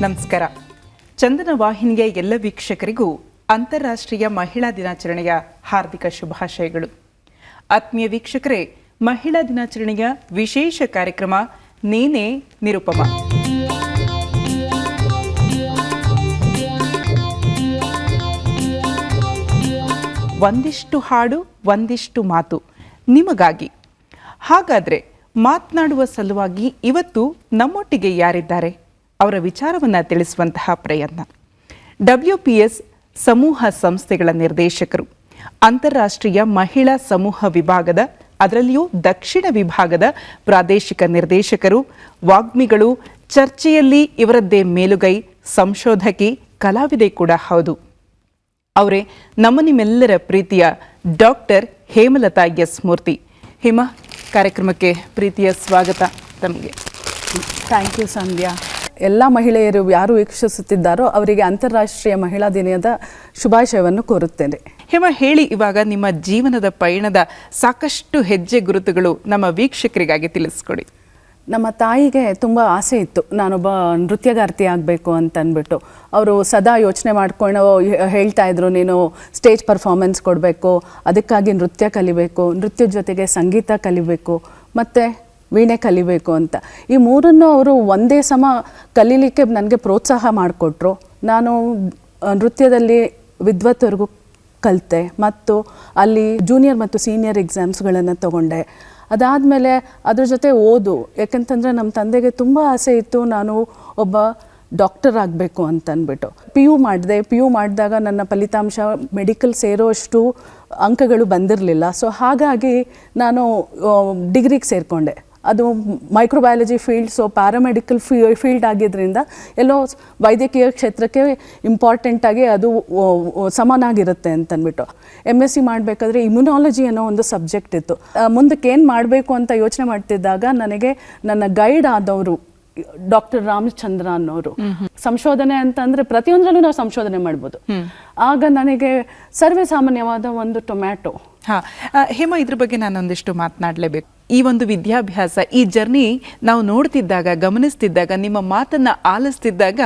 ನಮಸ್ಕಾರ. ಚಂದನ ವಾಹಿನಿಯ ಎಲ್ಲ ವೀಕ್ಷಕರಿಗೂ ಅಂತಾರಾಷ್ಟ್ರೀಯ ಮಹಿಳಾ ದಿನಾಚರಣೆಯ ಹಾರ್ದಿಕ ಶುಭಾಶಯಗಳು. ಆತ್ಮೀಯ ವೀಕ್ಷಕರೇ, ಮಹಿಳಾ ದಿನಾಚರಣೆಯ ವಿಶೇಷ ಕಾರ್ಯಕ್ರಮ ನೀನೇ ನಿರುಪಮ. ಒಂದಿಷ್ಟು ಹಾಡು ಒಂದಿಷ್ಟು ಮಾತು ನಿಮಗಾಗಿ. ಹಾಗಾದರೆ ಮಾತನಾಡುವ ಸಲುವಾಗಿ ಇವತ್ತು ನಮ್ಮೊಟ್ಟಿಗೆ ಯಾರಿದ್ದಾರೆ, ಅವರ ವಿಚಾರವನ್ನು ತಿಳಿಸುವಂತಹ ಪ್ರಯತ್ನ. WPS ಸಮೂಹ ಸಂಸ್ಥೆಗಳ ನಿರ್ದೇಶಕರು, ಅಂತಾರಾಷ್ಟ್ರೀಯ ಮಹಿಳಾ ಸಮೂಹ ವಿಭಾಗದ, ಅದರಲ್ಲಿಯೂ ದಕ್ಷಿಣ ವಿಭಾಗದ ಪ್ರಾದೇಶಿಕ ನಿರ್ದೇಶಕರು, ವಾಗ್ಮಿಗಳು, ಚರ್ಚೆಯಲ್ಲಿ ಇವರದ್ದೇ ಮೇಲುಗೈ, ಸಂಶೋಧಕಿ, ಕಲಾವಿದೆ ಕೂಡ ಹೌದು. ಅವರೇ ನಮ್ಮ ನಿಮ್ಮೆಲ್ಲರ ಪ್ರೀತಿಯ ಡಾಕ್ಟರ್ ಹೇಮಲತಾ ಎಸ್ ಮೂರ್ತಿ. ಹೇಮಾ, ಕಾರ್ಯಕ್ರಮಕ್ಕೆ ಪ್ರೀತಿಯ ಸ್ವಾಗತ ತಮಗೆ. ಥ್ಯಾಂಕ್ ಯು ಸಂಧ್ಯಾ. ಎಲ್ಲ ಮಹಿಳೆಯರು ಯಾರು ವೀಕ್ಷಿಸುತ್ತಿದ್ದಾರೋ ಅವರಿಗೆ ಅಂತಾರಾಷ್ಟ್ರೀಯ ಮಹಿಳಾ ದಿನದ ಶುಭಾಶಯವನ್ನು ಕೋರುತ್ತೇನೆ. ಹೇಮಾ, ಹೇಳಿ, ಇವಾಗ ನಿಮ್ಮ ಜೀವನದ ಪಯಣದ ಸಾಕಷ್ಟು ಹೆಜ್ಜೆ ಗುರುತುಗಳು ನಮ್ಮ ವೀಕ್ಷಕರಿಗಾಗಿ ತಿಳಿಸ್ಕೊಡಿ. ನಮ್ಮ ತಾಯಿಗೆ ತುಂಬ ಆಸೆ ಇತ್ತು, ನಾನೊಬ್ಬ ನೃತ್ಯಗಾರ್ತಿ ಆಗಬೇಕು ಅಂತಂದ್ಬಿಟ್ಟು. ಅವರು ಸದಾ ಯೋಚನೆ ಮಾಡ್ಕೊಂಡು ಹೇಳ್ತಾ ಇದ್ರು, ನೀನು ಸ್ಟೇಜ್ ಪರ್ಫಾರ್ಮೆನ್ಸ್ ಕೊಡಬೇಕು, ಅದಕ್ಕಾಗಿ ನೃತ್ಯ ಕಲಿಬೇಕು, ನೃತ್ಯದ ಜೊತೆಗೆ ಸಂಗೀತ ಕಲಿಬೇಕು, ಮತ್ತು ವೀಣೆ ಕಲಿಬೇಕು ಅಂತ. ಈ ಮೂರನ್ನು ಅವರು ಒಂದೇ ಸಮ ಕಲೀಲಿಕ್ಕೆ ನನಗೆ ಪ್ರೋತ್ಸಾಹ ಮಾಡಿಕೊಟ್ರು. ನಾನು ನೃತ್ಯದಲ್ಲಿ ವಿದ್ವತ್ವರೆಗೂ ಕಲಿತೆ ಮತ್ತು ಅಲ್ಲಿ ಜೂನಿಯರ್ ಮತ್ತು ಸೀನಿಯರ್ ಎಕ್ಸಾಮ್ಸ್ಗಳನ್ನು ತಗೊಂಡೆ. ಅದಾದಮೇಲೆ ಅದ್ರ ಜೊತೆ ಓದು, ಯಾಕಂತಂದರೆ ನಮ್ಮ ತಂದೆಗೆ ತುಂಬ ಆಸೆ ಇತ್ತು ನಾನು ಒಬ್ಬ ಡಾಕ್ಟರ್ ಆಗಬೇಕು ಅಂತಂದ್ಬಿಟ್ಟು. PU ಮಾಡಿದೆ. PU ಮಾಡಿದಾಗ ನನ್ನ ಫಲಿತಾಂಶ ಮೆಡಿಕಲ್ ಸೇರೋಷ್ಟು ಅಂಕಗಳು ಬಂದಿರಲಿಲ್ಲ. ಸೊ ಹಾಗಾಗಿ ನಾನು ಡಿಗ್ರಿಗೆ ಸೇರಿಕೊಂಡೆ. ಅದು microbiology field, so paramedical field ಆಗಿದ್ದರಿಂದ ಎಲ್ಲೋ ವೈದ್ಯಕೀಯ ಕ್ಷೇತ್ರಕ್ಕೆ ಇಂಪಾರ್ಟೆಂಟಾಗಿ ಅದು ಸಮನಾಗಿರುತ್ತೆ ಅಂತಂದ್ಬಿಟ್ಟು. MSc ಮಾಡಬೇಕಾದ್ರೆ ಇಮ್ಯುನಾಲಜಿ ಅನ್ನೋ ಒಂದು ಸಬ್ಜೆಕ್ಟ್ ಇತ್ತು. ಮುಂದಕ್ಕೆ ಏನು ಮಾಡಬೇಕು ಅಂತ ಯೋಚನೆ ಮಾಡ್ತಿದ್ದಾಗ ನನಗೆ ನನ್ನ ಗೈಡ್ ಆದವರು ಡಾಕ್ಟರ್ ರಾಮಚಂದ್ರ ಅನ್ನೋರು. ಸಂಶೋಧನೆ ಅಂತಂದರೆ ಪ್ರತಿಯೊಂದರಲ್ಲೂ ನಾವು ಸಂಶೋಧನೆ ಮಾಡ್ಬೋದು. ಆಗ ನನಗೆ ಸರ್ವೇ ಸಾಮಾನ್ಯವಾದ ಒಂದು ಟೊಮ್ಯಾಟೊ. ಹೇಮಾ, ಇದ್ರ ಬಗ್ಗೆ ನಾನೊಂದಿಷ್ಟು ಮಾತನಾಡಲೇಬೇಕು. ಈ ಒಂದು ವಿದ್ಯಾಭ್ಯಾಸ, ಈ ಜರ್ನಿ ನಾವು ನೋಡ್ತಿದ್ದಾಗ, ಗಮನಿಸ್ತಿದ್ದಾಗ, ನಿಮ್ಮ ಮಾತನ್ನು ಆಲಿಸ್ತಿದ್ದಾಗ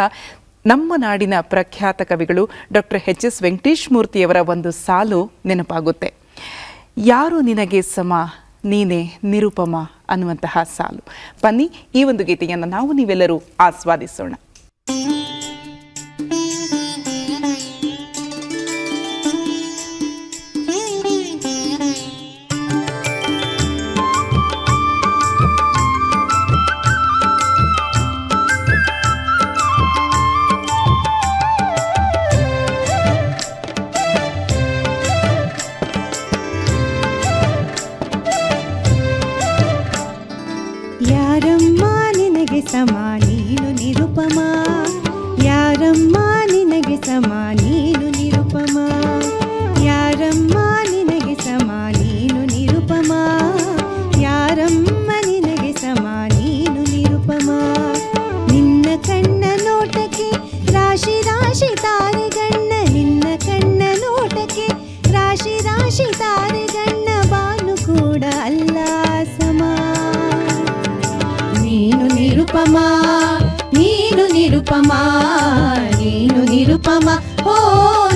ನಮ್ಮ ನಾಡಿನ ಪ್ರಖ್ಯಾತ ಕವಿಗಳು ಡಾಕ್ಟರ್ HS ವೆಂಕಟೇಶ್ ಮೂರ್ತಿಯವರ ಒಂದು ಸಾಲು ನೆನಪಾಗುತ್ತೆ. ಯಾರು ನಿನಗೆ ಸಮ, ನೀನೇ ನಿರುಪಮ ಅನ್ನುವಂತಹ ಸಾಲು. ಬನ್ನಿ, ಈ ಒಂದು ಗೀತೆಯನ್ನು ನಾವು ನೀವೆಲ್ಲರೂ ಆಸ್ವಾದಿಸೋಣ. ಯಾರಮ್ಮ ನಿನಗೆ ಸಮ, ನೀನು ನಿರುಪಮ. ಯಾರಮ್ಮ ನಿನಗೆ ಸಮ, ನೀನು ನಿರುಪಮ. ಯಾರಮ್ಮ ನಿನಗೆ ಸಮ, ನೀನು ನಿರುಪಮ. ಯಾರಮ್ಮ ನಿನಗೆ ಸಮ, ನೀನು ನಿರುಪಮ. ನಿನ್ನ ಕಣ್ಣ ನೋಟಕ್ಕೆ ರಾಶಿ ರಾಶಿ ತಾರೆಗಣ್ಣ, ನಿನ್ನ ಕಣ್ಣ ನೋಟಕ್ಕೆ ರಾಶಿ ರಾಶಿ ತಾರೆಗಣ್ಣ, ಬಾನು ಕೂಡ ಅಲ್ಲ ಸಮ. ನೀನು ನಿರುಪಮ, ನೀನು ನಿರುಪಮ, ನೀನು ನಿರುಪಮ, ಓ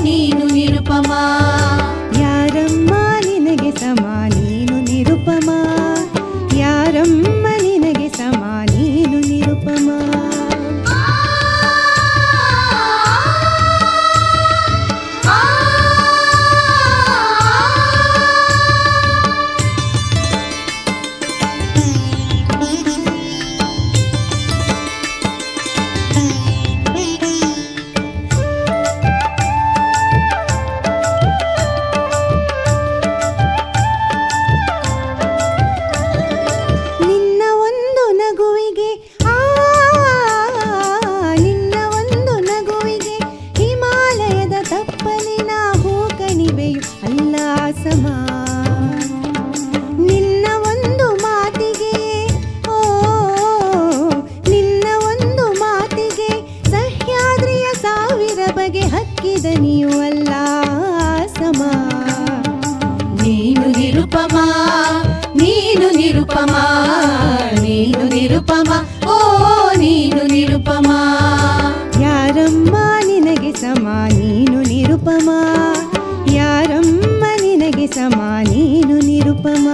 ನೀನು ನಿರುಪಮ. ಯಾರಮ್ಮ ನಿನಗೆ ಸಮ, ನೀನು ನಿರುಪಮ. ಯಾರಮ್ಮ ನಿನಗೆ ಸಮ, ನೀನು ನಿರುಪಮ. ನಿರುಪಮ ಯಾರಮ್ಮ ನಿನಗೆ ಸಮ ನೀನು ನಿರುಪಮ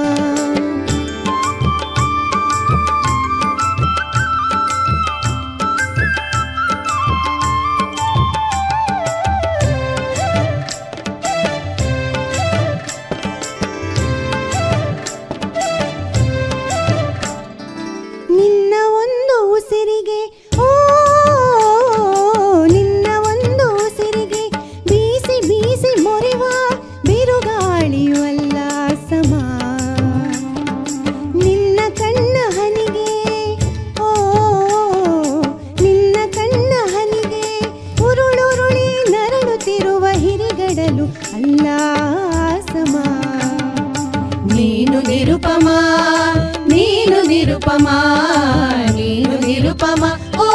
ನಿನ್ನ ಒಂದು ಉಸಿರಿಗೆ ಓ ನಿನ್ನ ಒಂದು ಉಸಿರಿಗೆ ಬೀಸಿ ಬೀಸಿ ಮೊರೆವ ಬಿರುಗಾಳಿಯು ಅಲ್ಲ ಸಮ ನಿನ್ನ ಕಣ್ಣ ಹನಿಗೆ ಓ ನಿನ್ನ ಕಣ್ಣ ಹನಿಗೆ ಉರುಳುರುಳಿ ನರಳುತ್ತಿರುವ ಹಿರಿಗಡಲು ಅಲ್ಲ ಸಮ ನೀನು ನಿರುಪಮ ನೀನು ನಿರುಪಮ ನೀನು ನಿರುಪಮ ಓ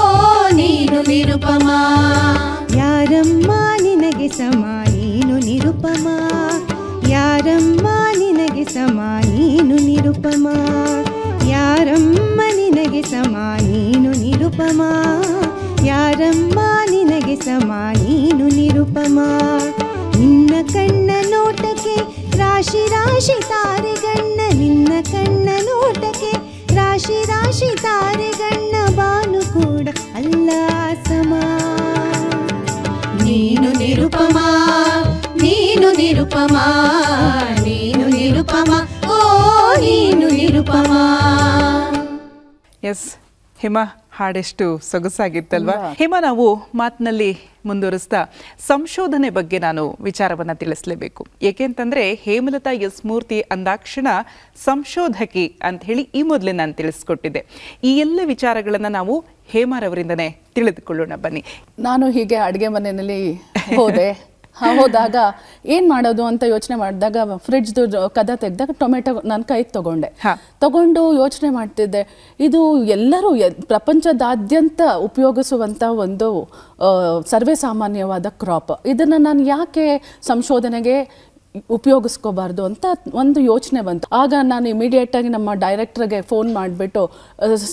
ನೀನು ನಿರುಪಮ ಯಾರಮ್ಮ ನಿನಗೆ ಸಮ ನೀನು ನಿರುಪಮ ಯಾರಮ್ಮ ನಿನಗೆ ಸಮ ನೀನು ನಿರುಪಮ ಯಾರಮ್ಮ ನಿನಗೆ ಸಮ ನೀನು ನಿರುಪಮ ಯಾರಮ್ಮ ನಿನಗೆ ಸಮ ನೀನು ನಿರುಪಮ ನಿನ್ನ ಕಣ್ಣ ನೋಟಕ್ಕೆ ರಾಶಿ ರಾಶಿ ತಾರೆಗಣ್ಣ ನಿನ್ನ ಕಣ್ಣ ನೋಟಕ್ಕೆ ರಾಶಿ ರಾಶಿ ತಾರೆಗಣ್ಣ ಬಾನು ಕೂಡ ಅಲ್ಲ ಸಮ ನೀನು ನಿರುಪಮ ನೀನು ನಿರುಪಮ ನೀನು ನಿರುಪಮ ಓ ನೀನು ನಿರುಪಮ. ಎಸ್ ಹೇಮಾ, ಹಾಡೆಷ್ಟು ಸೊಗಸಾಗಿತ್ತಲ್ವಾ? ಹೇಮಾ, ನಾವು ಮಾತಿನಲ್ಲಿ ಮುಂದುವರಿಸ್ತಾ ಸಂಶೋಧನೆ ಬಗ್ಗೆ ನಾನು ವಿಚಾರವನ್ನು ತಿಳಿಸಲೇಬೇಕು. ಏಕೆಂತಂದರೆ ಹೇಮಲತಾ ಎಸ್ ಮೂರ್ತಿ ಅಂದಾಕ್ಷಣ ಸಂಶೋಧಕಿ ಅಂತ ಹೇಳಿ ಈ ಮೊದಲೇ ನಾನು ತಿಳಿಸ್ಕೊಟ್ಟಿದ್ದೆ. ಈ ಎಲ್ಲ ವಿಚಾರಗಳನ್ನು ನಾವು ಹೇಮಾರವರಿಂದನೇ ತಿಳಿದುಕೊಳ್ಳೋಣ ಬನ್ನಿ. ನಾನು ಹೀಗೆ ಅಡುಗೆ ಮನೆಯಲ್ಲಿ ಹೋದೆ. ಹೋದಾಗ ಏನು ಮಾಡೋದು ಅಂತ ಯೋಚನೆ ಮಾಡಿದಾಗ ಫ್ರಿಡ್ಜ್ದು ಕದ ತೆಗೆದಾಗ ಟೊಮೆಟೊ ನಾನು ಕೈಗೆ ತಗೊಂಡು ಯೋಚನೆ ಮಾಡ್ತಿದ್ದೆ. ಇದು ಎಲ್ಲರೂ ಪ್ರಪಂಚದಾದ್ಯಂತ ಉಪಯೋಗಿಸುವಂಥ ಒಂದು ಸರ್ವೇ ಸಾಮಾನ್ಯವಾದ ಕ್ರಾಪ್. ಇದನ್ನು ನಾನು ಯಾಕೆ ಸಂಶೋಧನೆಗೆ ಉಪಯೋಗಿಸ್ಕೋಬಾರ್ದು ಅಂತ ಒಂದು ಯೋಚನೆ ಬಂತು. ಆಗ ನಾನು ಇಮಿಡಿಯೇಟಾಗಿ ನಮ್ಮ ಡೈರೆಕ್ಟ್ರಿಗೆ ಫೋನ್ ಮಾಡಿಬಿಟ್ಟು,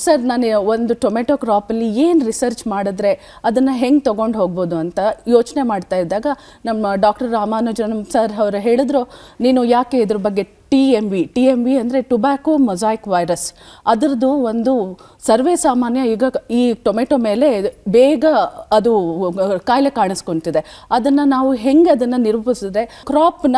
ಸರ್ ನಾನು ಒಂದು ಟೊಮೆಟೊ ಕ್ರಾಪಲ್ಲಿ ಏನು ರಿಸರ್ಚ್ ಮಾಡಿದ್ರೆ ಅದನ್ನು ಹೆಂಗೆ ತೊಗೊಂಡು ಹೋಗ್ಬೋದು ಅಂತ ಯೋಚನೆ ಮಾಡ್ತಾ ಇದ್ದಾಗ ನಮ್ಮ ಡಾಕ್ಟರ್ ರಾಮಾನುಜನ್ ಸರ್ ಅವರು ಹೇಳಿದ್ರು, ನೀನು ಯಾಕೆ ಇದ್ರ ಬಗ್ಗೆ ಟಿ ಎಮ್ ವಿ ಅಂದರೆ ಟೊಬ್ಯಾಕೊ ಮೊಸಾಯಿಕ್ ವೈರಸ್, ಅದರದ್ದು ಒಂದು ಸರ್ವೇ ಸಾಮಾನ್ಯ ಈಗ ಈ ಟೊಮೆಟೊ ಮೇಲೆ ಬೇಗ ಅದು ಕಾಯಿಲೆ ಕಾಣಿಸ್ಕೊತಿದೆ. ಅದನ್ನು ನಾವು ಹೆಂಗೆ ಅದನ್ನು ನಿರೂಪಿಸಿದ್ರೆ ಕ್ರಾಪ್ನ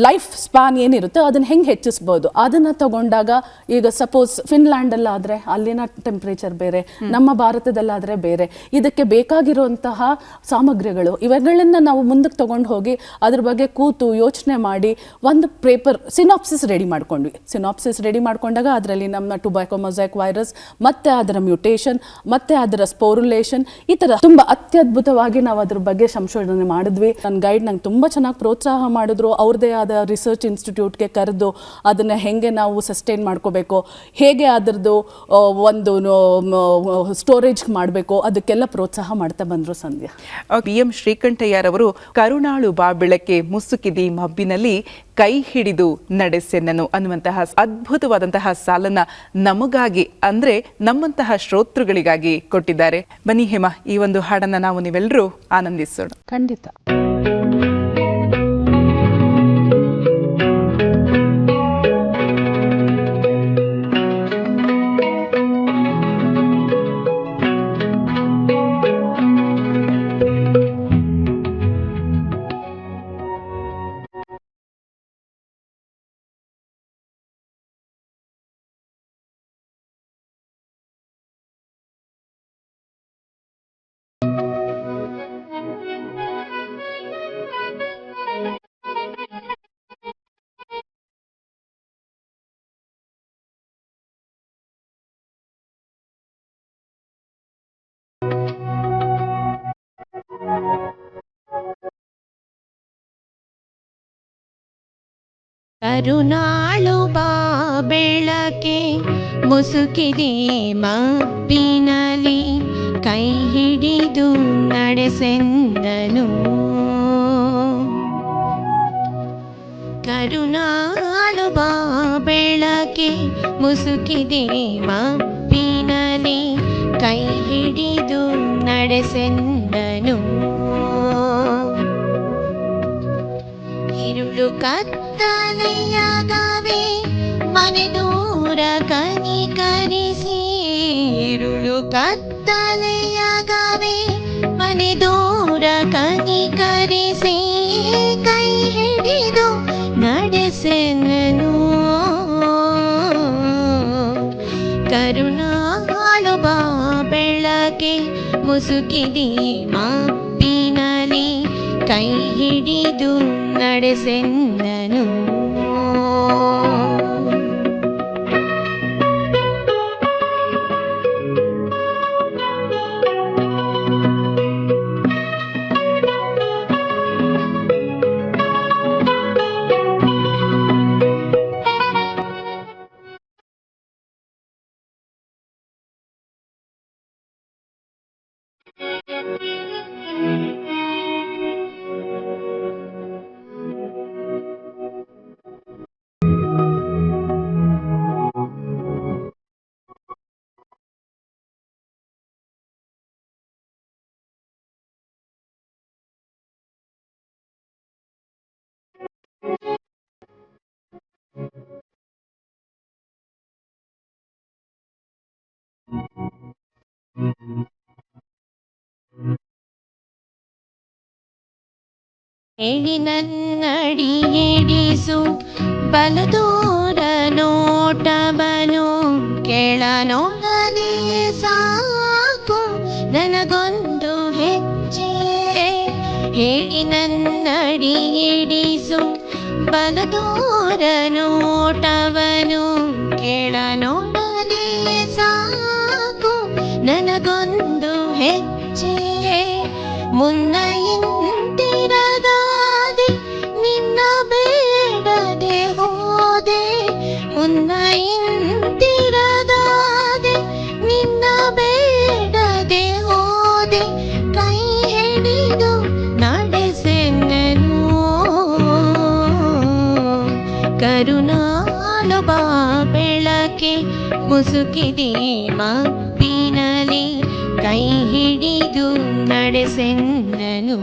ಲೈಫ್ ಸ್ಪ್ಯಾನ್ ಏನಿರುತ್ತೆ ಅದನ್ನು ಹೆಂಗೆ ಹೆಚ್ಚಿಸ್ಬೋದು ಅದನ್ನು ತಗೊಂಡಾಗ, ಈಗ ಸಪೋಸ್ ಫಿನ್ಲ್ಯಾಂಡಲ್ಲಾದರೆ ಅಲ್ಲಿನ ಟೆಂಪ್ರೇಚರ್ ಬೇರೆ, ನಮ್ಮ ಭಾರತದಲ್ಲಾದರೆ ಬೇರೆ, ಇದಕ್ಕೆ ಬೇಕಾಗಿರುವಂತಹ ಸಾಮಗ್ರಿಗಳು ಇವುಗಳನ್ನು ನಾವು ಮುಂದಕ್ಕೆ ತೊಗೊಂಡು ಹೋಗಿ ಅದ್ರ ಬಗ್ಗೆ ಕೂತು ಯೋಚನೆ ಮಾಡಿ ಒಂದು ಪೇಪರ್ ಸಿನಾಪ್ಸಿಸ್ ರೆಡಿ ಮಾಡ್ಕೊಂಡ್ವಿ. ಸಿನಾಪ್ಸಿಸ್ ರೆಡಿ ಮಾಡ್ಕೊಂಡಾಗ ಅದರಲ್ಲಿ ನಮ್ಮ ಟೊಬ್ಯಾಕೊ ಮೊಸಾಯಿಕ್ ವೈರಸ್ ಮತ್ತು ಅದರ ಮ್ಯೂಟೇಷನ್ ಮತ್ತು ಅದರ ಸ್ಪೋರುಲೇಷನ್ ಈ ಥರ ತುಂಬ ಅತ್ಯದ್ಭುತವಾಗಿ ನಾವು ಅದ್ರ ಬಗ್ಗೆ ಸಂಶೋಧನೆ ಮಾಡಿದ್ವಿ. ನನ್ನ ಗೈಡ್ ನಂಗೆ ತುಂಬ ಚೆನ್ನಾಗಿ ಪ್ರೋತ್ಸಾಹ ಮಾಡಿದ್ರು. ಅವ್ರದ್ದೇ ಆದ ರಿಸರ್ಚ್ ಇನ್ಸ್ಟಿಟ್ಯೂಟ್ಗೆ ಕರೆದು ಅದನ್ನು ಹೆಂಗೆ ನಾವು ಸಸ್ಟೈನ್ ಮಾಡ್ಕೋಬೇಕು, ಹೇಗೆ ಅದರದ್ದು ಒಂದು ಸ್ಟೋರೇಜ್ ಮಾಡಬೇಕು, ಅದಕ್ಕೆಲ್ಲ ಪ್ರೋತ್ಸಾಹ ಮಾಡ್ತಾ ಬಂದರು ಸಂಧ್ಯಾ. BM ಶ್ರೀಕಂಠಯ್ಯರವರು ಕರುಣಾಳು ಬಾಬೆಳಕೆ ಮುಸುಕಿದಿ ಮಬ್ಬಿನಲ್ಲಿ ಕೈ ಹಿಡಿದು ನಡೆಸೆನ್ನನು ಅನ್ನುವಂತಹ ಅದ್ಭುತವಾದಂತಹ ಸಾಲನ್ನ ನಮಗಾಗಿ ಅಂದ್ರೆ ನಮ್ಮಂತಹ ಶ್ರೋತೃಗಳಿಗಾಗಿ ಕೊಟ್ಟಿದ್ದಾರೆ. ಬನ್ನಿ ಹೇಮಾ, ಈ ಒಂದು ಹಾಡನ್ನ ನಾವು ನೀವೆಲ್ಲರೂ ಆನಂದಿಸೋಣ. ಖಂಡಿತ. ಕರುಣಾಳು ಬಾ ಬೆಳಕೆ ಮುಸುಕಿದೆ ಮಬ್ಬಿನಲಿ ಕೈ ಹಿಡಿದು ನಡೆಸೆಂದನು. ಕರುಣಾಳು ಬಾ ಬೆಳಕೆ ಮುಸುಕಿದೆ ಮಬ್ಬಿನಲಿ ಕೈ ಹಿಡಿದು ನಡೆಸೆಂದನು. ഇരുളു ಕತ್ತಲೆಯಾಗವೇ ಮನೆ ದೂರ ಕನಿಕರಿಸಿ ഇരുളു ಕತ್ತಲೆಯಾಗವೇ ಮನೆ ದೂರ ಕನಿಕರಿಸಿ ಕೈ ಹಿಡಿದು ನಡೆಸೆನನು ಕರುಣಾಳು ಬಾ ಬೆಳಕೆ ಮುಸುಕಿದಿ ಮಾಪಿನಲಿ ಕೈ ಹಿಡಿದು ನಡೆಸೆನ್ನನು ಹೇಳಿ ನನ್ನಡಿಯೇಡಿಸು ಬಲದೂರ ನೋಟವನು ಕೆಳ ನೋಡದೆ ಸಾಕು ನನಗೊಂದು ಹೆಜ್ಜೆ ಹೇಳಿ ನನ್ನಡಿಯೇಡಿಸು ಬಲದೂರ ನೋಟವನು ಕೆಳ ನೋಡದೆ ಸಾಕು ನನಗೊಂದು ಹೆಜ್ಜೆ ಮುನ್ನ ಇಂತಿರದಾದೆ ನಿನ್ನ ಬೇಡದೆ ಹೋದೆ ಮುನ್ನ ಇಂತಿರದಾದೆ ನಿನ್ನ ಬೇಡದೆ ಹೋದೆ ಕೈ ಹಿಡಿದು ನಡೆಸೆನ್ನನು ಕರುಣಾಳು ಬಾ ಬೆಳಕೆ ಮುಸುಕಿದೆ ಮಬ್ಬಿನಲಿ ಕೈ ಹಿಡಿದು ನಡೆಸೆನ್ನನು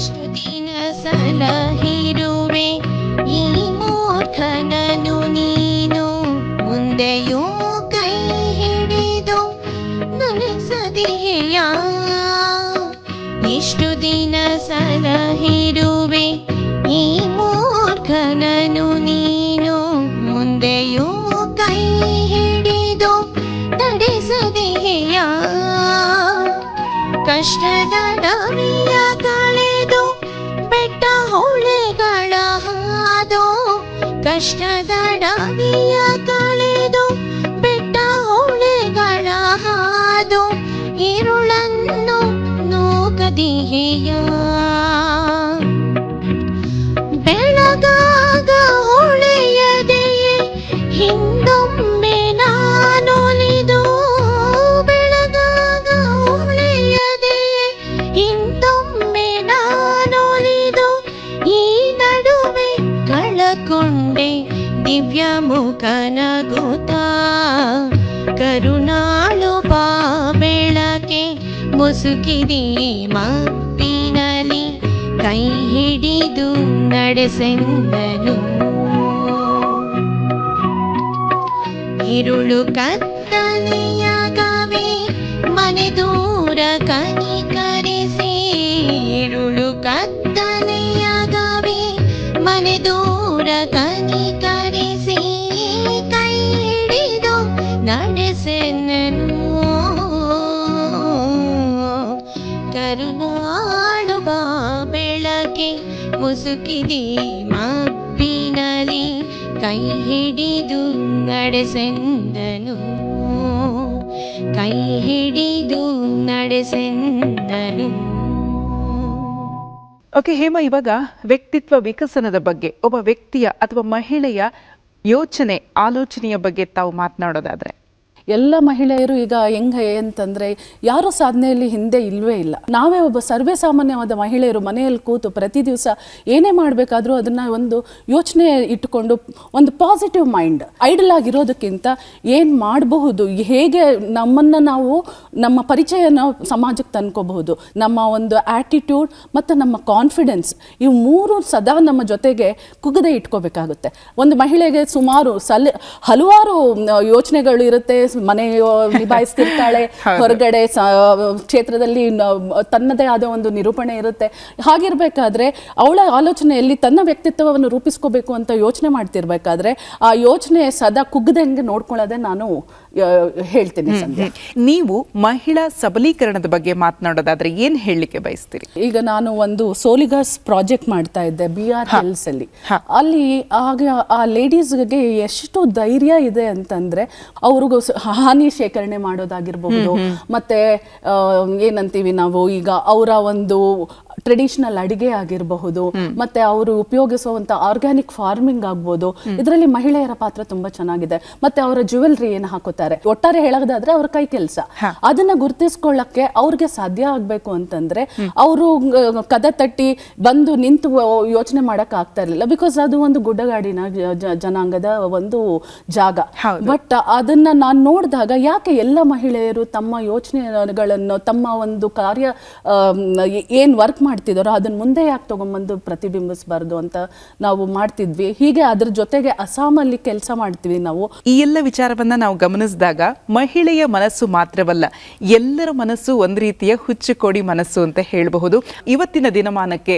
ಶ್ರುತಿನ ಸಲಹಿರುವೆ ಈ ಮೂರ್ಖನನು ನೀನು ಮುಂದೆಯೂ ಕೈ ಹಿಡಿದು ನಡೆಸದೆಯಾ ಇಷ್ಟು ದಿನ ಸಲಹಿರುವೆ ಈ ಮೂರ್ಖನನು ನೀನು ಮುಂದೆಯೂ ಕೈ ಹಿಡಿದು ನಡೆಸದೆಯಾ ಕಷ್ಟದ ಡವಿಯ ಕಳೆದು ಬೆಟ್ಟ ಹೊಳೆಗಳ ಹಾದು ಕಷ್ಟದ ಡವಿಯ ಕಳೆದು ಬೆಟ್ಟ ಹೊಳೆಗಳ ಹಾದು ഇരുಳನ್ನು ನೂಕದಿಯೆಯ ಬೆಳಗಾಗ ಹೊಳೆಯದೆಯೇ ಹಿಂದೊಮ್ಮೆ ನಾನೊಲಿದು ಬೆಳಗಾಗ ಹೊಳೆಯದೆಯೇ ಹಿಂದೊಮ್ಮೆ ನಾನೊಲಿದು ಈ ನಡುವೆ ಕಳಕೊಂಡೆ ದಿವ್ಯ ಮುಖನಗುತ್ತ ಕರುಣಾಳು ಬಾ ಬೆಳಕೆ ಮುಸುಕಿದೆ ಮಬ್ಬಿನಲಿ ಕೈ ಹಿಡಿದು ನಡೆಸೆನ್ನನು ഇരുಳು ಕತ್ತಲೆಯಾಗವೇ ಮನೆ ದೂರ ಕನಿಕರಿಸಿ ഇരുಳು ಕತ್ತಲೆಯಾಗವೇ ಮನೆ ದೂರ ಕನಿಕರಿಸಿ ಕೈ ಹಿಡಿದು ನಡೆಸೆನ್ನನು ಕರುಣಾಳು ಬಾ ಬೆಳಕೆ ಮುಸುಕಿದೆ ಮಬ್ಬಿನಲಿ ಕೈ ಹಿಡಿದು ನಡೆಸೆಂದನು, ಕೈ ಹಿಡಿದು ನಡೆಸೆಂದನು. ಓಕೆ ಹೇಮ, ಇವಾಗ ವ್ಯಕ್ತಿತ್ವ ವಿಕಸನದ ಬಗ್ಗೆ, ಒಬ್ಬ ವ್ಯಕ್ತಿಯ ಅಥವಾ ಮಹಿಳೆಯ ಯೋಚನೆ ಆಲೋಚನೆಯ ಬಗ್ಗೆ ತಾವು ಮಾತನಾಡೋದಾದ್ರೆ? ಎಲ್ಲ ಮಹಿಳೆಯರು ಈಗ ಹೆಂಗೆ ಅಂತಂದರೆ ಯಾರೂ ಸಾಧನೆಯಲ್ಲಿ ಹಿಂದೆ ಇಲ್ಲವೇ ಇಲ್ಲ. ನಾವೇ ಒಬ್ಬ ಸರ್ವೇ ಸಾಮಾನ್ಯವಾದ ಮಹಿಳೆಯರು ಮನೆಯಲ್ಲಿ ಕೂತು ಪ್ರತಿ ದಿವಸ ಏನೇ ಮಾಡಬೇಕಾದ್ರೂ ಅದನ್ನು ಒಂದು ಯೋಚನೆ ಇಟ್ಟುಕೊಂಡು ಒಂದು ಪಾಸಿಟಿವ್ ಮೈಂಡ್, ಐಡಲ್ ಆಗಿರೋದಕ್ಕಿಂತ ಏನು ಮಾಡಬಹುದು, ಹೇಗೆ ನಮ್ಮನ್ನು ನಾವು ನಮ್ಮ ಪರಿಚಯನ ಸಮಾಜಕ್ಕೆ ತಂದ್ಕೋಬಹುದು, ನಮ್ಮ ಒಂದು ಆ್ಯಟಿಟ್ಯೂಡ್ ಮತ್ತು ನಮ್ಮ ಕಾನ್ಫಿಡೆನ್ಸ್, ಇವು ಮೂರು ಸದಾ ನಮ್ಮ ಜೊತೆಗೆ ಕುಗ್ಗದೆ ಇಟ್ಕೋಬೇಕಾಗುತ್ತೆ. ಒಂದು ಮಹಿಳೆಗೆ ಸುಮಾರು ಹಲವಾರು ಯೋಚನೆಗಳು ಇರುತ್ತೆ, ಮನೆ ನಿಭಾಯಿಸ್ತಿರ್ತಾಳೆ, ಹೊರಗಡೆ ಕ್ಷೇತ್ರದಲ್ಲಿ ತನ್ನದೇ ಆದ ಒಂದು ನಿರೂಪಣೆ ಇರುತ್ತೆ. ಹಾಗಿರ್ಬೇಕಾದ್ರೆ ಅವಳ ಆಲೋಚನೆಯಲ್ಲಿ ತನ್ನ ವ್ಯಕ್ತಿತ್ವವನ್ನು ರೂಪಿಸ್ಕೋಬೇಕು ಅಂತ ಯೋಚನೆ ಮಾಡ್ತಿರ್ಬೇಕಾದ್ರೆ ಆ ಯೋಚನೆ ಸದಾ ಕುಗ್ಗದಂಗೆ ನೋಡ್ಕೊಳ್ಳೋದೇ ನಾನು ಹೇಳ್ತೀನಿ ಸಂಧ್ಯಾ. ನೀವು ಮಹಿಳಾ ಸಬಲೀಕರಣದ ಬಗ್ಗೆ ಮಾತನಾಡೋದಾದ್ರೆ ಏನ್ ಹೇಳಲಿಕ್ಕೆ ಬಯಸ್ತೀರಿ? ಈಗ ನಾನು ಒಂದು ಸೋಲಿಗರ್ಸ್ ಪ್ರಾಜೆಕ್ಟ್ ಮಾಡ್ತಾ ಇದ್ದೆ BRHealth ಅಲ್ಲಿ. ಅಲ್ಲಿ ಆಗ ಆ ಲೇಡೀಸ್ಗೆ ಎಷ್ಟು ಧೈರ್ಯ ಇದೆ ಅಂತಂದ್ರೆ ಅವ್ರಿಗೂ ಹಾನಿ ಶೇಖರಣೆ ಮಾಡೋದಾಗಿರ್ಬಹುದು, ಮತ್ತೆ ಏನಂತೀವಿ ನಾವು ಈಗ ಅವರ ಒಂದು ಟ್ರೆಡಿಷನಲ್ ಅಡಿಗೆ ಆಗಿರಬಹುದು, ಮತ್ತೆ ಅವರು ಉಪಯೋಗಿಸುವಂತ ಆರ್ಗ್ಯಾನಿಕ್ ಫಾರ್ಮಿಂಗ್ ಆಗ್ಬೋದು, ಇದರಲ್ಲಿ ಮಹಿಳೆಯರ ಪಾತ್ರ ತುಂಬಾ ಚೆನ್ನಾಗಿದೆ. ಮತ್ತೆ ಅವರ ಜ್ಯುವೆಲ್ರಿ ಏನು ಹಾಕೋತಾರೆ, ಒಟ್ಟಾರೆ ಹೇಳೋದಾದ್ರೆ ಅವ್ರ ಕೈ ಕೆಲಸ, ಅದನ್ನ ಗುರ್ತಿಸ್ಕೊಳ್ಳಕ್ಕೆ ಅವ್ರಿಗೆ ಸಾಧ್ಯ ಆಗ್ಬೇಕು ಅಂತಂದ್ರೆ ಅವರು ಕದ ತಟ್ಟಿ ಬಂದು ನಿಂತು ಯೋಚನೆ ಮಾಡಕ್ ಆಗ್ತಾ ಇರ್ಲಿಲ್ಲ. ಬಿಕಾಸ್ ಅದು ಒಂದು ಗುಡ್ಡಗಾಡಿನ ಜನಾಂಗದ ಒಂದು ಜಾಗ. ಬಟ್ ಅದನ್ನ ನಾನು ನೋಡಿದಾಗ ಯಾಕೆ ಎಲ್ಲ ಮಹಿಳೆಯರು ತಮ್ಮ ಯೋಚನೆಗಳನ್ನು, ತಮ್ಮ ಒಂದು ಕಾರ್ಯ ಏನ್ ವರ್ಕ್ ಮಾಡ್ತಿದ್ದಾರೋ ಅದನ್ನ ಮುಂದೆ ಯಾಕೆ ತಗೊಂಡ್ಬಂದು ಪ್ರತಿಬಿಂಬಿಸಬಾರ್ದು ಅಂತ ನಾವು ಮಾಡ್ತಿದ್ವಿ. ಹೀಗೆ ಅದ್ರ ಜೊತೆಗೆ ಅಸ್ಸಾಮಲ್ಲಿ ಕೆಲಸ ಮಾಡ್ತೀವಿ ನಾವು. ಈ ಎಲ್ಲ ವಿಚಾರವನ್ನ ನಾವು ಗಮನಿಸಿದಾಗ ಮಹಿಳೆಯ ಮನಸ್ಸು ಮಾತ್ರವಲ್ಲ, ಎಲ್ಲರ ಮನಸ್ಸು ಒಂದು ರೀತಿಯ ಹುಚ್ಚುಕೋಡಿ ಮನಸ್ಸು ಅಂತ ಹೇಳಬಹುದು. ಇವತ್ತಿನ ದಿನಮಾನಕ್ಕೆ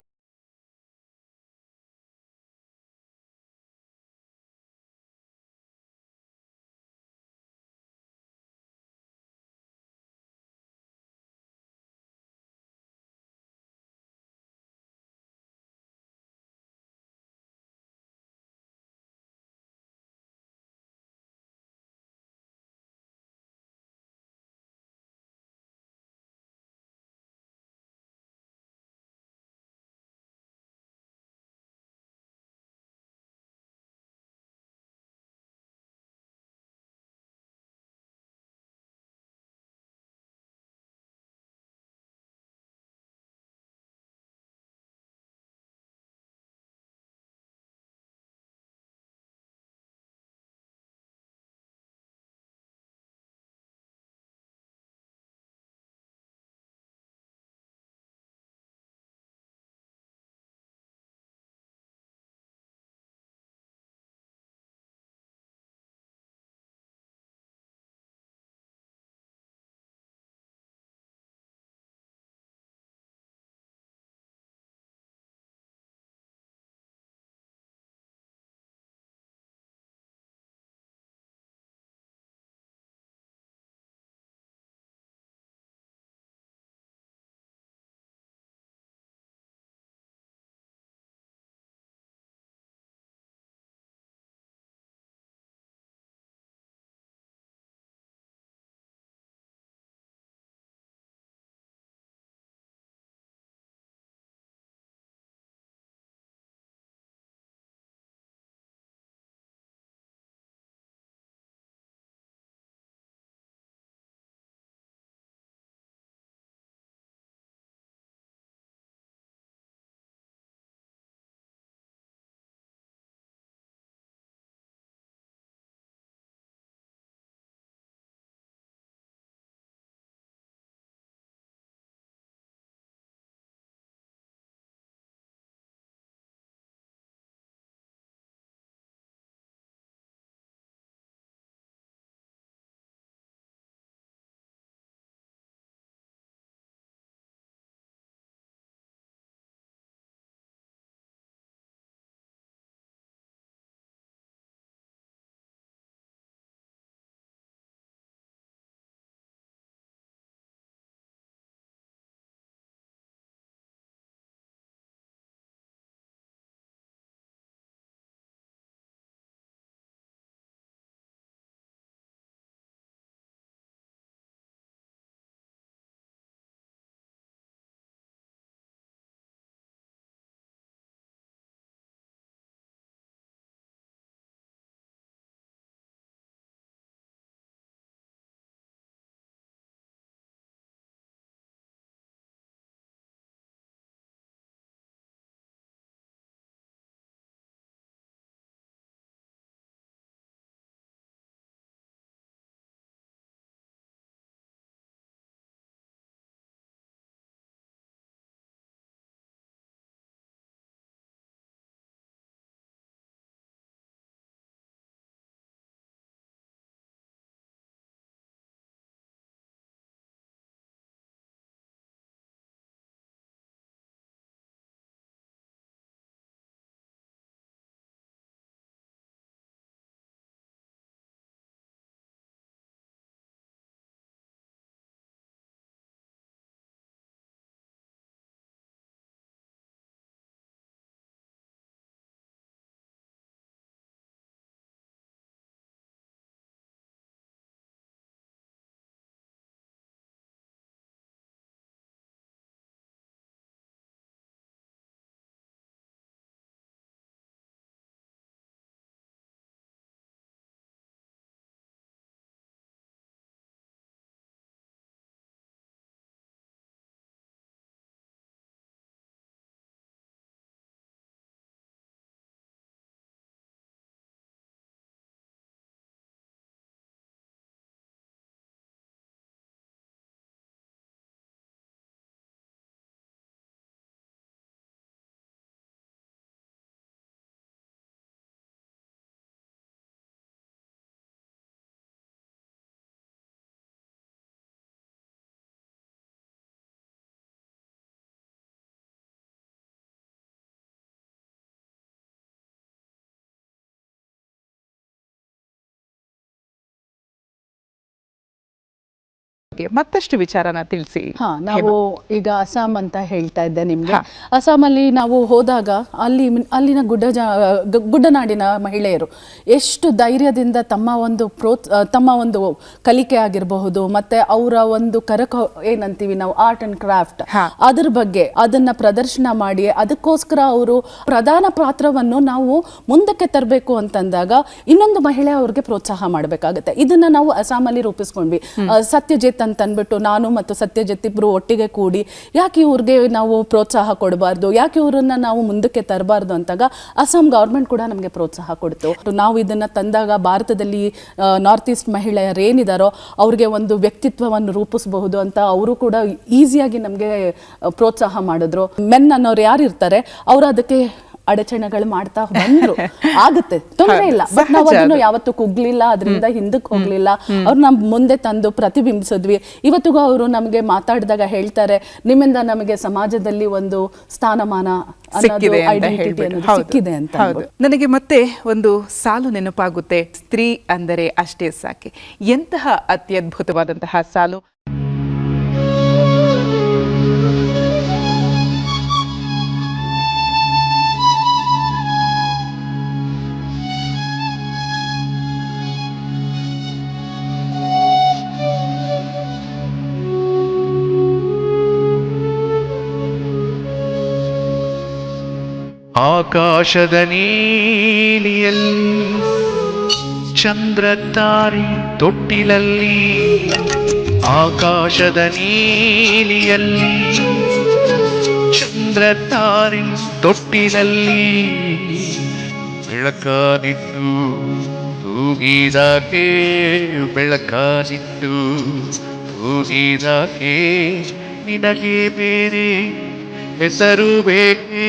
ಬಗ್ಗೆ ಮತ್ತಷ್ಟು ವಿಚಾರನ ತಿಳಿಸಿ. ನಾವು ಈಗ ಅಸ್ಸಾಂ ಅಂತ ಹೇಳ್ತಾ ಇದ್ದೆ ನಿಮ್ಗೆ. ಅಸ್ಸಾಮಲ್ಲಿ ನಾವು ಹೋದಾಗ ಅಲ್ಲಿನ ಗುಡ್ಡನಾಡಿನ ಮಹಿಳೆಯರು ಎಷ್ಟು ಧೈರ್ಯದಿಂದ ತಮ್ಮ ಒಂದು ಕಲಿಕೆ ಆಗಿರಬಹುದು, ಮತ್ತೆ ಅವರ ಒಂದು ಏನಂತೀವಿ ನಾವು ಆರ್ಟ್ ಅಂಡ್ ಕ್ರಾಫ್ಟ್, ಅದ್ರ ಬಗ್ಗೆ ಅದನ್ನ ಪ್ರದರ್ಶನ ಮಾಡಿ ಅದಕ್ಕೋಸ್ಕರ ಅವರು ಪ್ರಧಾನ ಪಾತ್ರವನ್ನು ನಾವು ಮುಂದಕ್ಕೆ ತರಬೇಕು ಅಂತಂದಾಗ ಇನ್ನೊಂದು ಮಹಿಳೆ ಅವ್ರಿಗೆ ಪ್ರೋತ್ಸಾಹ ಮಾಡಬೇಕಾಗುತ್ತೆ. ಇದನ್ನ ನಾವು ಅಸ್ಸಾಮಲ್ಲಿ ರೂಪಿಸ್ಕೊಂಡ್ವಿ. ಸತ್ಯಜಿತ್ ಅಂತ ಅಂದ್ಬಿಟ್ಟು ನಾನು ಮತ್ತು ಸತ್ಯಜಿತ್ ಇಬ್ರು ಒಟ್ಟಿಗೆ ಕೂಡಿ ಯಾಕೆ ಇವ್ರಿಗೆ ನಾವು ಪ್ರೋತ್ಸಾಹ ಕೊಡಬಾರ್ದು, ಯಾಕೆ ಇವ್ರನ್ನ ನಾವು ಮುಂದಕ್ಕೆ ತರಬಾರ್ದು ಅಂತಾಗ ಅಸ್ಸಾಂ ಗೌರ್ಮೆಂಟ್ ಕೂಡ ನಮಗೆ ಪ್ರೋತ್ಸಾಹ ಕೊಡ್ತು. ನಾವು ಇದನ್ನ ತಂದಾಗ ಭಾರತದಲ್ಲಿ ನಾರ್ತ್ ಈಸ್ಟ್ ಮಹಿಳೆಯರು ಏನಿದಾರೋ ಅವ್ರಿಗೆ ಒಂದು ವ್ಯಕ್ತಿತ್ವವನ್ನು ರೂಪಿಸಬಹುದು ಅಂತ ಅವರು ಕೂಡ ಈಸಿಯಾಗಿ ನಮಗೆ ಪ್ರೋತ್ಸಾಹ ಮಾಡಿದ್ರು. ಮೆನ್ ಅನ್ನೋರು ಯಾರು ಇರ್ತಾರೆ ಅವರು ಅದಕ್ಕೆ ಅಡಚಣೆಗಳು ಮಾಡ್ತಾ ಬಂದ್ರು. ಆಗುತ್ತೆ, ತೊಂದರೆ ಇಲ್ಲ. ಬಟ್ ನಾವು ಅದನ್ನು ಯಾವತ್ತೂ ಕುಗ್ಲಿಲ್ಲ, ಅದರಿಂದ ಹಿಂದಕ್ಕೆ ಹೋಗ್ಲಿಲ್ಲ. ಅವ್ರು ನಮ್ ಮುಂದೆ ತಂದು ಪ್ರತಿಬಿಂಬಿಸಿದ್ವಿ. ಇವತ್ತಿಗೂ ಅವರು ನಮಗೆ ಮಾತಾಡಿದಾಗ ಹೇಳ್ತಾರೆ, ನಿಮ್ಮಿಂದ ನಮಗೆ ಸಮಾಜದಲ್ಲಿ ಒಂದು ಸ್ಥಾನಮಾನ ಸಿಕ್ಕಿದೆ ಅಂತ. ನನಗೆ ಮತ್ತೆ ಒಂದು ಸಾಲು ನೆನಪಾಗುತ್ತೆ, ಸ್ತ್ರೀ ಅಂದರೆ ಅಷ್ಟೇ ಸಾಕೆ. ಎಂತಹ ಅತ್ಯದ್ಭುತವಾದಂತಹ ಸಾಲು. ಆಕಾಶದ ನೀಲಿಯಲ್ಲಿ ಚಂದ್ರ ತಾರೆ ತೊಟ್ಟಿಲಲ್ಲಿ, ಆಕಾಶದ ನೀಲಿಯಲ್ಲಿ ಚಂದ್ರ ತಾರೆ ತೊಟ್ಟಿಲಲ್ಲಿ, ಬೆಳಕಾನಿಟ್ಟು ತೂಗಿದಾಕೆ ಬೆಳಕಾನಿಟ್ಟು ತೂಗಿದಾಕೆ, ನಿನಗೆ ಬೇರೆ ಹೆಸರು ಬೇಕೇ,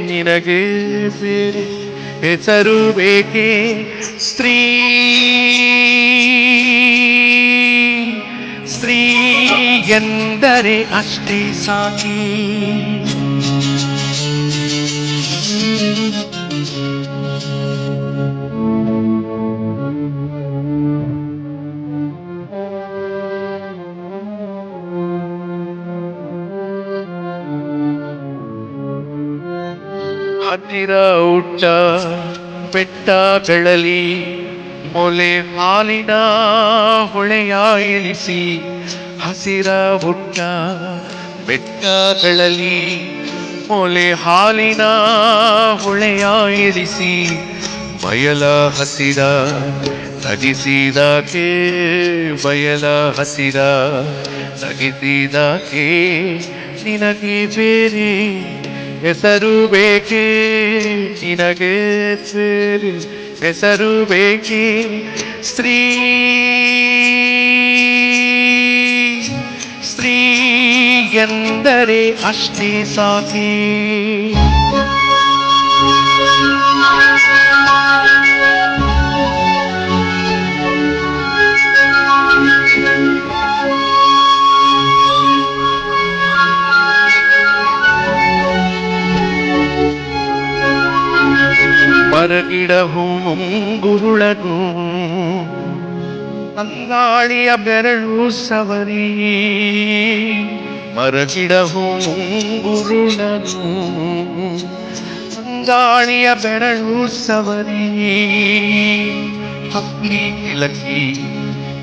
ನಿನಗೆ ಬೇರೆ ಹೆಸರು ಬೇಕೇ, ಸ್ತ್ರೀ ಸ್ತ್ರೀ ಎಂದರೆ ಅಷ್ಟೇ ಸಾಕಿ. ಹತ್ತಿರ ಉಟ್ಟ ಬೆಟ್ಟಗಳಲ್ಲಿ ಮೊಲೆ ಹಾಲಿನ ಹೊಳೆಯ ಇಳಿಸಿ, ಹಸಿರ ಹುಟ್ಟ ಬೆಟ್ಟಗಳಲ್ಲಿ ಮೊಲೆ ಹಾಲಿನ ಹೊಳೆಯ ಇಳಿಸಿ, ಬಯಲ ಹಸಿರ ತಗಿಸಿದಾಕೆ ಬಯಲ ಹಸಿರ ತಗಿಸಿದಾಕೆ, ನಿನಗೆ ಬೇರೆ ಹೆಸರು ಬೇಕೇ, ನಿನಗೆ ಬೇರೆ ಹೆಸರು ಬೇಕೇ, ಸ್ತ್ರೀ ಸ್ತ್ರೀ ಎಂದರೆ ಅಷ್ಟೇ ಸಾಕಿ. ಮರಗಿಡ ಹೂಗುರುಳನು ತಂಗಾಳಿಯ ಬೆರಳು ಸವರಿ, ಮರಗಿಡ ಹೂಗುರುಳನು ತಂಗಾಳಿಯ ಬೆರಳು ಸವರಿ, ಹಕ್ಕಿ ಕಿಲಕಿ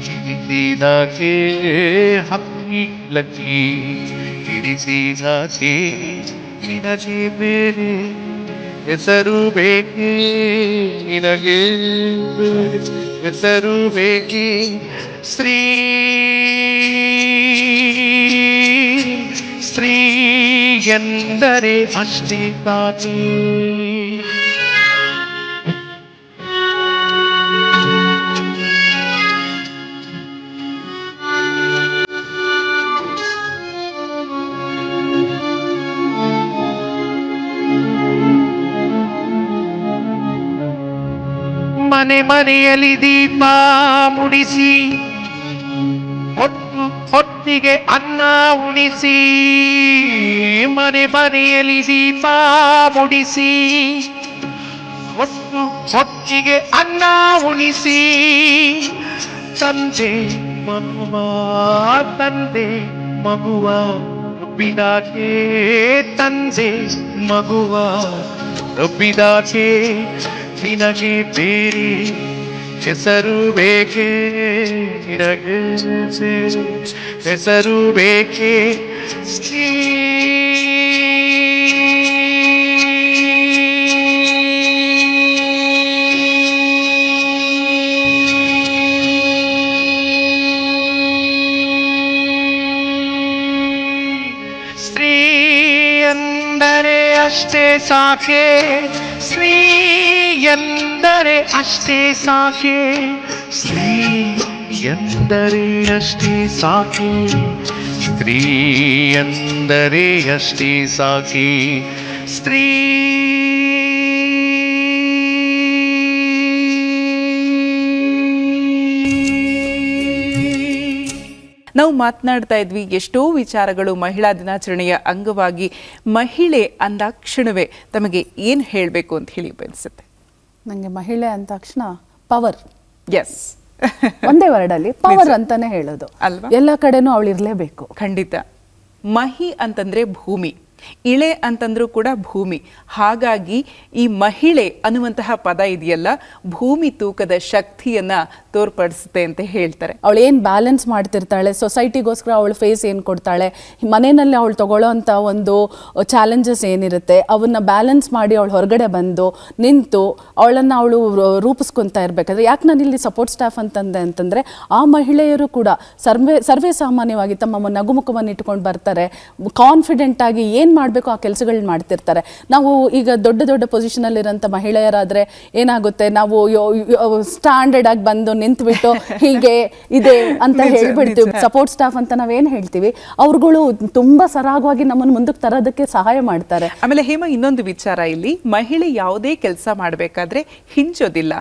ಹಿಡಿಸಿದಾಕೆ ಹಕ್ಕಿ ಕಿಲಕಿ ಹಿಡಿಸಿದಾಕೆ, ನಿನಗೆ ಬೇರೆ ಹೆಸರು ಬೇಕೇ, ನಿನಗೆ ಹೆಸರು ಬೇಕೇ, ಸ್ತ್ರೀ ಸ್ತ್ರೀ ಎಂದರೆ ಅಷ್ಟೇ ಸಾಕಿ. ಮನೆ ಮನೆಯಲ್ಲಿ ದೀಪ ಮುಡಿಸಿ, ಹೊತ್ತಿಗೆ ಅನ್ನ ಉಣಿಸಿ, ಮನೆ ಮನೆಯಲ್ಲಿ ದೀಪ ಮುಡಿಸಿ, ಹೊತ್ತಿಗೆ ಅನ್ನ ಉಣಿಸಿ, ಸಂಜೆ ಮಗುವ ತಂದೆ ಮಗುವ ರಬ್ಬಿದಾಕೆ ತಂದೆ ಮಗುವ ರಬ್ಬಿದಾಕೆ ನಿನಗೆ ಬೇರೆ ಹೆಸರು ಬೇಕೆ ನಿನಗೆ ಹೆಸರು ಬೇಕೆ ಸ್ತ್ರೀ ಎಂದರೆ ಅಷ್ಟೇ ಸಾಕೆ ಸ್ತ್ರೀ ಎಂದರೆ ಅಷ್ಟೇ ಸಾಕೆ ಸ್ತ್ರೀ ಎಂದರೆ ಅಷ್ಟೇ ಸಾಕೆ ಸ್ತ್ರೀ ಎಂದರೆ ಅಷ್ಟೇ ಸಾಕೆ ಸ್ತ್ರೀ ನಾವು ಮಾತನಾಡ್ತಾ ಇದ್ವಿ ಎಷ್ಟೋ ವಿಚಾರಗಳು ಮಹಿಳಾ ದಿನಾಚರಣೆಯ ಅಂಗವಾಗಿ ಮಹಿಳೆ ಅಂದಾಕ್ಷಣವೇ ತಮಗೆ ಏನು ಹೇಳಬೇಕು ಅಂತ ಹೇಳಿ ಅನಿಸುತ್ತೆ? ನನಗೆ ಮಹಿಳೆ ಅಂದ ತಕ್ಷಣ ಪವರ್. ಎಸ್, ಒಂದೇ ವರ್ಡಲ್ಲಿ ಪವರ್ ಅಂತಾನೆ ಹೇಳೋದು ಅಲ್ವಾ? ಎಲ್ಲ ಕಡೆನೂ ಅವಳು ಇರಲೇಬೇಕು. ಖಂಡಿತ. ಮಹಿ ಅಂತಂದ್ರೆ ಭೂಮಿ, ಇಳೆ ಅಂತಂದ್ರೂ ಕೂಡ ಭೂಮಿ. ಹಾಗಾಗಿ ಈ ಮಹಿಳೆ ಅನ್ನುವಂತಹ ಪದ ಇದೆಯಲ್ಲ, ಭೂಮಿ ತೂಕದ ಶಕ್ತಿಯನ್ನ ತೋರ್ಪಡಿಸುತ್ತೆ ಅಂತ ಹೇಳ್ತಾರೆ. ಅವಳು ಏನು ಬ್ಯಾಲೆನ್ಸ್ ಮಾಡ್ತಿರ್ತಾಳೆ, ಸೊಸೈಟಿಗೋಸ್ಕರ ಅವಳು ಫೇಸ್ ಏನು ಕೊಡ್ತಾಳೆ, ಮನೆಯಲ್ಲಿ ಅವಳು ತಗೊಳ್ಳೋ ಅಂಥ ಒಂದು ಚಾಲೆಂಜಸ್ ಏನಿರುತ್ತೆ ಅವನ್ನ ಬ್ಯಾಲೆನ್ಸ್ ಮಾಡಿ ಅವಳು ಹೊರಗಡೆ ಬಂದು ನಿಂತು ಅವಳನ್ನು ಅವಳು ರೂಪಿಸ್ಕೊತಾ ಇರಬೇಕಾದ್ರೆ, ಯಾಕೆ ನಾನು ಇಲ್ಲಿ ಸಪೋರ್ಟ್ ಸ್ಟಾಫ್ ಅಂತಂದೆ ಅಂತಂದರೆ, ಆ ಮಹಿಳೆಯರು ಕೂಡ ಸರ್ವೇ ಸಾಮಾನ್ಯವಾಗಿ ತಮ್ಮ ನಗುಮುಖವನ್ನು ಇಟ್ಕೊಂಡು ಬರ್ತಾರೆ, ಕಾನ್ಫಿಡೆಂಟ್ ಆಗಿ ಏನು ಮಾಡಬೇಕು ಆ ಕೆಲಸಗಳನ್ನ ಮಾಡ್ತಿರ್ತಾರೆ. ನಾವು ಈಗ ದೊಡ್ಡ ದೊಡ್ಡ ಪೊಸಿಷನಲ್ಲಿರೋಂಥ ಮಹಿಳೆಯರಾದರೆ ಏನಾಗುತ್ತೆ, ನಾವು ಸ್ಟ್ಯಾಂಡರ್ಡ್ ಆಗಿ ಬಂದು ನಿಂತ್ಬಿಟ್ಟು ಹೀಗೆ ಇದೆ ಅಂತ ಹೇಳ್ಬಿಡ್ತೀವಿ. ಸಪೋರ್ಟ್ ಸ್ಟಾಫ್ ಅಂತ ನಾವೇನು ಹೇಳ್ತೀವಿ, ಅವ್ರುಗಳು ತುಂಬಾ ಸರಾಗವಾಗಿ ನಮ್ಮನ್ನು ಮುಂದಕ್ಕೆ ತರೋದಕ್ಕೆ ಸಹಾಯ ಮಾಡ್ತಾರೆ. ಆಮೇಲೆ ಹೇಮ, ಇನ್ನೊಂದು ವಿಚಾರ ಇಲ್ಲಿ, ಮಹಿಳೆ ಯಾವುದೇ ಕೆಲಸ ಮಾಡಬೇಕಾದ್ರೆ ಹಿಂಜೋದಿಲ್ಲ,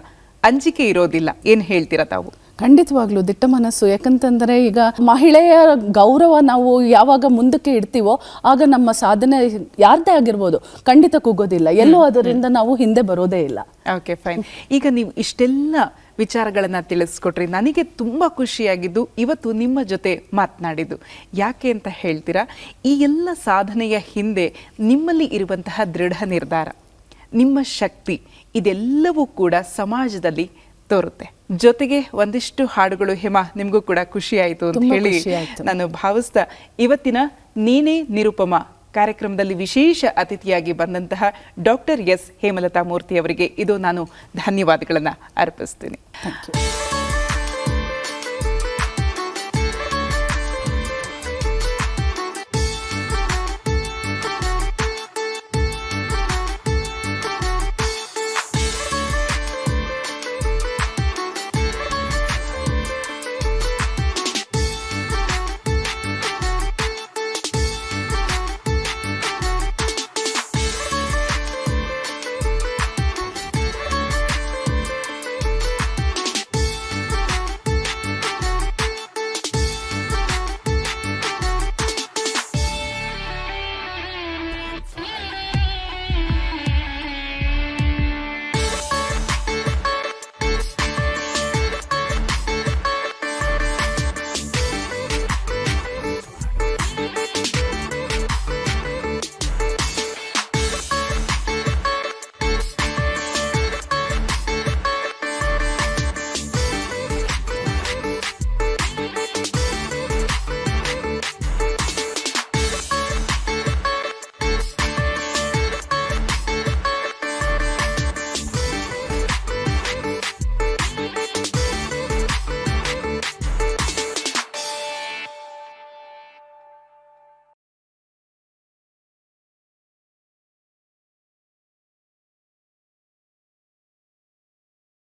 ಅಂಜಿಕೆ ಇರೋದಿಲ್ಲ. ಏನು ಹೇಳ್ತೀರಾ ತಾವು? ಖಂಡಿತವಾಗ್ಲೂ ದಿಟ್ಟ ಮನಸ್ಸು. ಯಾಕಂತಂದರೆ ಈಗ ಮಹಿಳೆಯ ಗೌರವ ನಾವು ಯಾವಾಗ ಮುಂದಕ್ಕೆ ಇಡ್ತೀವೋ ಆಗ ನಮ್ಮ ಸಾಧನೆ ಯಾರದೇ ಆಗಿರ್ಬೋದು ಖಂಡಿತ ಕುಗ್ಗೋದಿಲ್ಲ, ಎಲ್ಲೂ ಅದರಿಂದ ನಾವು ಹಿಂದೆ ಬರೋದೇ ಇಲ್ಲ. Okay, fine. ಈಗ ನೀವು ಇಷ್ಟೆಲ್ಲ ವಿಚಾರಗಳನ್ನು ತಿಳಿಸ್ಕೊಟ್ರಿ. ನನಗೆ ತುಂಬ ಖುಷಿಯಾಗಿದ್ದು ಇವತ್ತು ನಿಮ್ಮ ಜೊತೆ ಮಾತನಾಡಿದ್ದು. ಯಾಕೆ ಅಂತ ಹೇಳ್ತೀರಾ? ಈ ಎಲ್ಲ ಸಾಧನೆಯ ಹಿಂದೆ ನಿಮ್ಮಲ್ಲಿ ಇರುವಂತಹ ದೃಢ ನಿರ್ಧಾರ, ನಿಮ್ಮ ಶಕ್ತಿ, ಇದೆಲ್ಲವೂ ಕೂಡ ಸಮಾಜದಲ್ಲಿ ತೋರುತ್ತೆ. ಜೊತೆಗೆ ಒಂದಿಷ್ಟು ಹಾಡುಗಳು ಹೇಮ ನಿಮಗೂ ಕೂಡ ಖುಷಿ ಆಯಿತು ಅಂತ ಹೇಳಿ ನಾನು ಭಾವಿಸ್ತಾ, ಇವತ್ತಿನ ನೀನೇ ನಿರುಪಮ ಕಾರ್ಯಕ್ರಮದಲ್ಲಿ ವಿಶೇಷ ಅತಿಥಿಯಾಗಿ ಬಂದಂತಹ ಡಾಕ್ಟರ್ ಎಸ್ ಹೇಮಲತಾ ಮೂರ್ತಿ ಅವರಿಗೆ ಇದು ನಾನು ಧನ್ಯವಾದಗಳನ್ನು ಅರ್ಪಿಸ್ತೀನಿ.